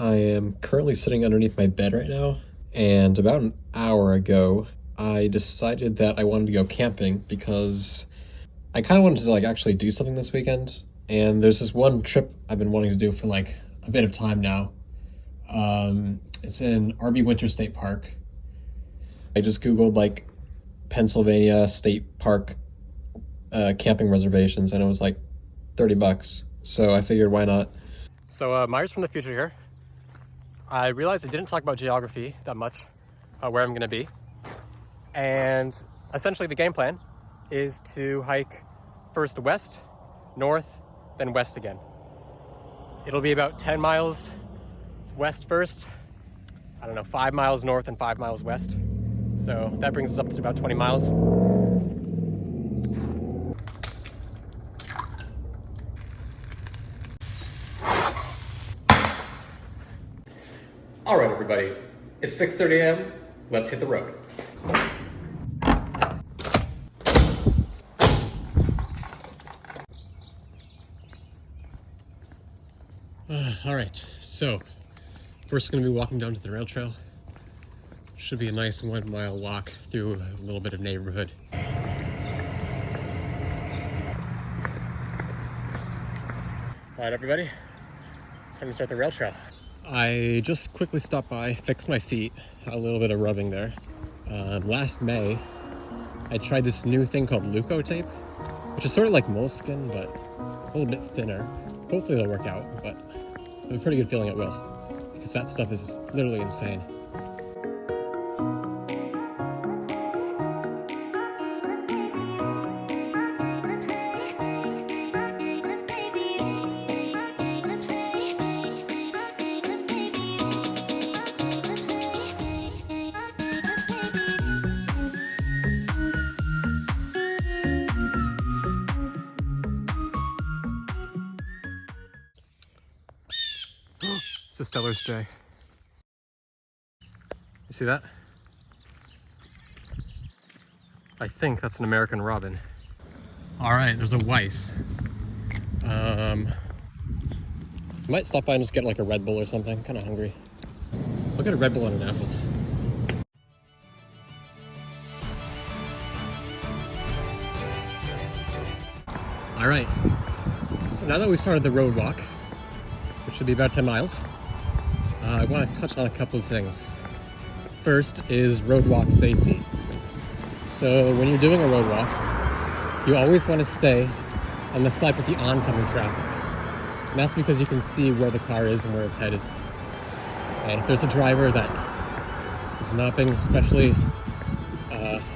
I am currently sitting underneath my bed right now, and about an hour ago, I decided that I wanted to go camping because I kind of wanted to actually do something this weekend. And there's this one trip I've been wanting to do for a bit of time now. It's in RB Winter State Park. I just Googled Pennsylvania State Park camping reservations, and it was like $30. So I figured, why not? So Myers from the future here. I realized I didn't talk about geography that much, where I'm going to be. And essentially the game plan is to hike first west, north, then west again. It'll be about 10 miles west first, 5 miles north and 5 miles west. So that brings us up to about 20 miles. All right, everybody, it's 6:30 a.m. Let's hit the road. All right, so first we're going to be walking down to the rail trail. Should be a nice 1 mile walk through a little bit of neighborhood. All right, everybody, it's time to start the rail trail. I just quickly stopped by, fixed my feet, a little bit of rubbing there. Last May, I tried this new thing called Leuco tape, which is sort of like moleskin, but a little bit thinner. Hopefully it'll work out, but I have a pretty good feeling it will, because that stuff is literally insane. It's a Stellar's jay. You see that? I think that's an American robin. All right, there's a Weiss. Might stop by and just get a Red Bull or something. Kind of hungry. I'll get a Red Bull and an apple. All right, so now that we've started the road walk, which should be about 10 miles, I want to touch on a couple of things. First is road walk safety. So when you're doing a road walk, you always want to stay on the side with the oncoming traffic. And that's because you can see where the car is and where it's headed. And if there's a driver that is not being especially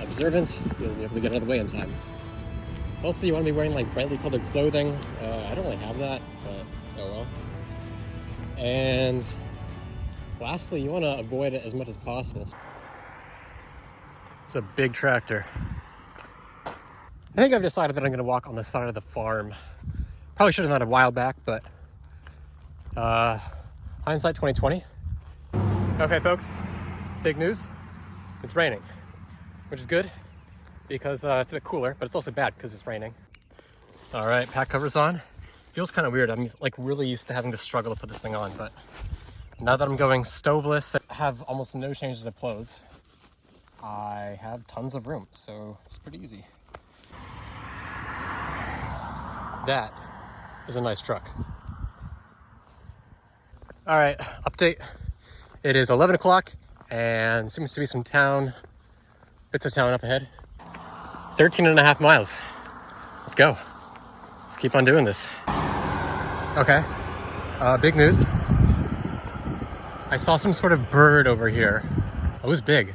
observant, you'll be able to get out of the way in time. Also, you want to be wearing brightly colored clothing. I don't really have that, but oh well. And lastly, you want to avoid it as much as possible. It's a big tractor. I think I've decided that I'm going to walk on the side of the farm. Probably should have done it a while back, but hindsight 2020. Okay, folks, big news. It's raining, which is good because it's a bit cooler, but it's also bad because it's raining. All right, pack covers on. Feels kind of weird. I'm really used to having to struggle to put this thing on, but now that I'm going stoveless, I have almost no changes of clothes. I have tons of room, so it's pretty easy. That is a nice truck. All right, update. It is 11 o'clock and seems to be some bits of town up ahead. 13.5 miles. Let's go. Let's keep on doing this. Okay, big news. I saw some sort of bird over here. It was big.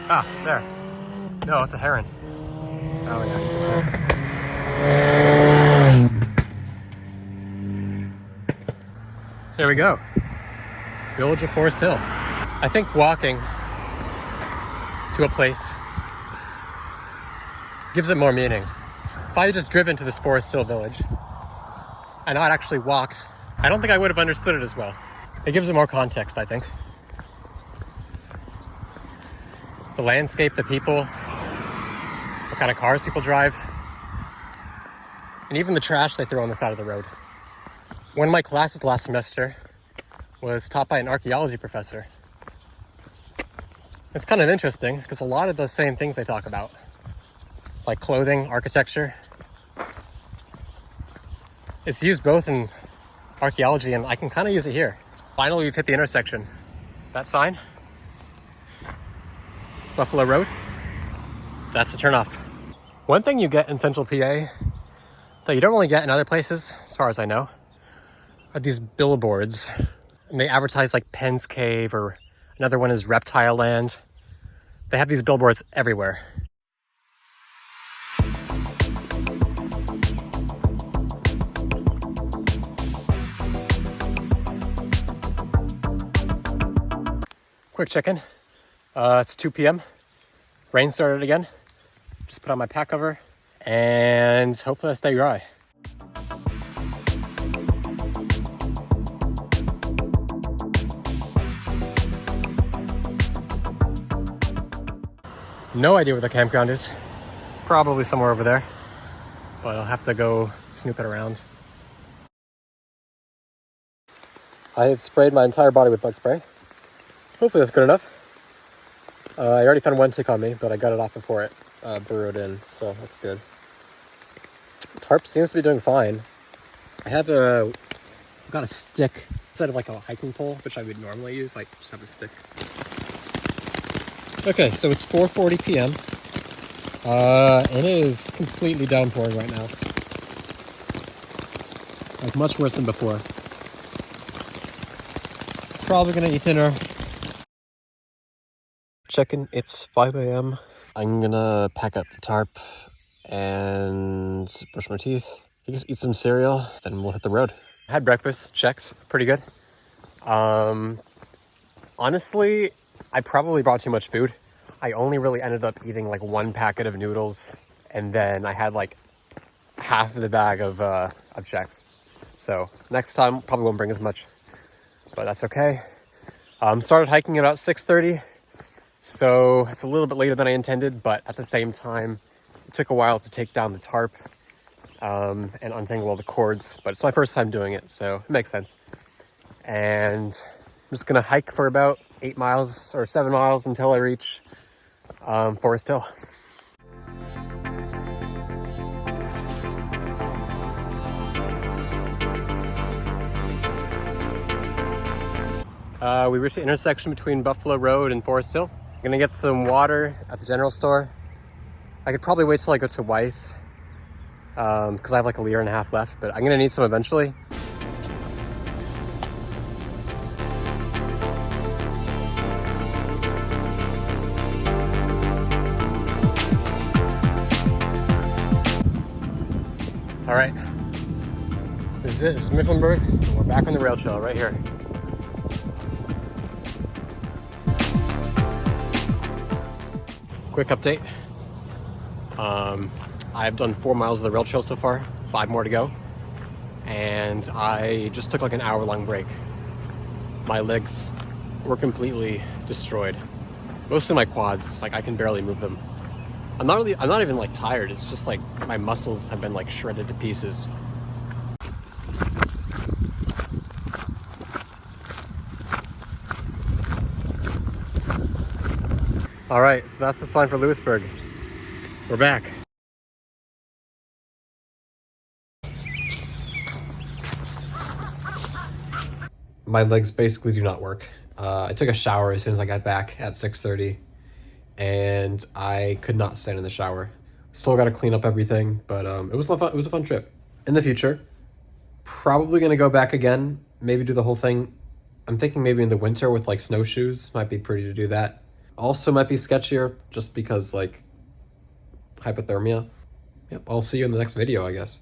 Ah, there. No, it's a heron. Oh yeah. There we go. Village of Forest Hill. I think walking to a place gives it more meaning. If I had just driven to this Forest Hill village and not actually walked, I don't think I would have understood it as well. It gives it more context, I think. The landscape, the people, what kind of cars people drive, and even the trash they throw on the side of the road. One of my classes last semester was taught by an archaeology professor. It's kind of interesting because a lot of the same things they talk about, like clothing, architecture, it's used both in archaeology and I can kind of use it here. Finally, we've hit the intersection. That sign, Buffalo Road, that's the turnoff. One thing you get in Central PA that you don't really get in other places, as far as I know, are these billboards. And they advertise like Penn's Cave, or another one is Reptile Land. They have these billboards everywhere. Quick check-in. It's 2 p.m. Rain started again. Just put on my pack cover and hopefully I stay dry. No idea where the campground is. Probably somewhere over there, but I'll have to go snoop it around. I have sprayed my entire body with bug spray. Hopefully that's good enough. I already found one tick on me, but I got it off before it burrowed in, so that's good. The tarp seems to be doing fine. I've got a stick instead of like a hiking pole, which I would normally use. Like just have a stick. Okay, so it's 4:40 p.m. And it is completely downpouring right now. Like much worse than before. Probably gonna eat dinner. Check-in, it's 5 a.m. I'm gonna pack up the tarp and brush my teeth. I guess eat some cereal, then we'll hit the road. Had breakfast, checks, pretty good. Honestly, I probably brought too much food. I only really ended up eating like one packet of noodles, and then I had like half of the bag of checks. So next time, probably won't bring as much, but that's okay. Started hiking at about 6:30. So it's a little bit later than I intended, but at the same time, it took a while to take down the tarp and untangle all the cords, but it's my first time doing it, so it makes sense. And I'm just gonna hike for about 8 miles or 7 miles until I reach Forest Hill. We reached the intersection between Buffalo Road and Forest Hill. I'm gonna get some water at the general store. I could probably wait till I go to Weiss because I have like 1.5 liters left, but I'm gonna need some eventually. All right, this is it. This is Mifflinburg, and we're back on the rail trail right here. Quick update. I've done 4 miles of the rail trail so far, 5 more to go. And I just took like an hour-long break. My legs were completely destroyed. Mostly my quads, like I can barely move them. I'm not even like tired, it's just like my muscles have been like shredded to pieces. All right, so that's the sign for Lewisburg. We're back. My legs basically do not work. I took a shower as soon as I got back at 6:30, and I could not stand in the shower. Still got to clean up everything, but it was a fun trip. In the future, probably gonna go back again. Maybe do the whole thing. I'm thinking maybe in the winter with like snowshoes. Might be pretty to do that. Also might be sketchier just because like hypothermia. Yep, I'll see you in the next video, I guess.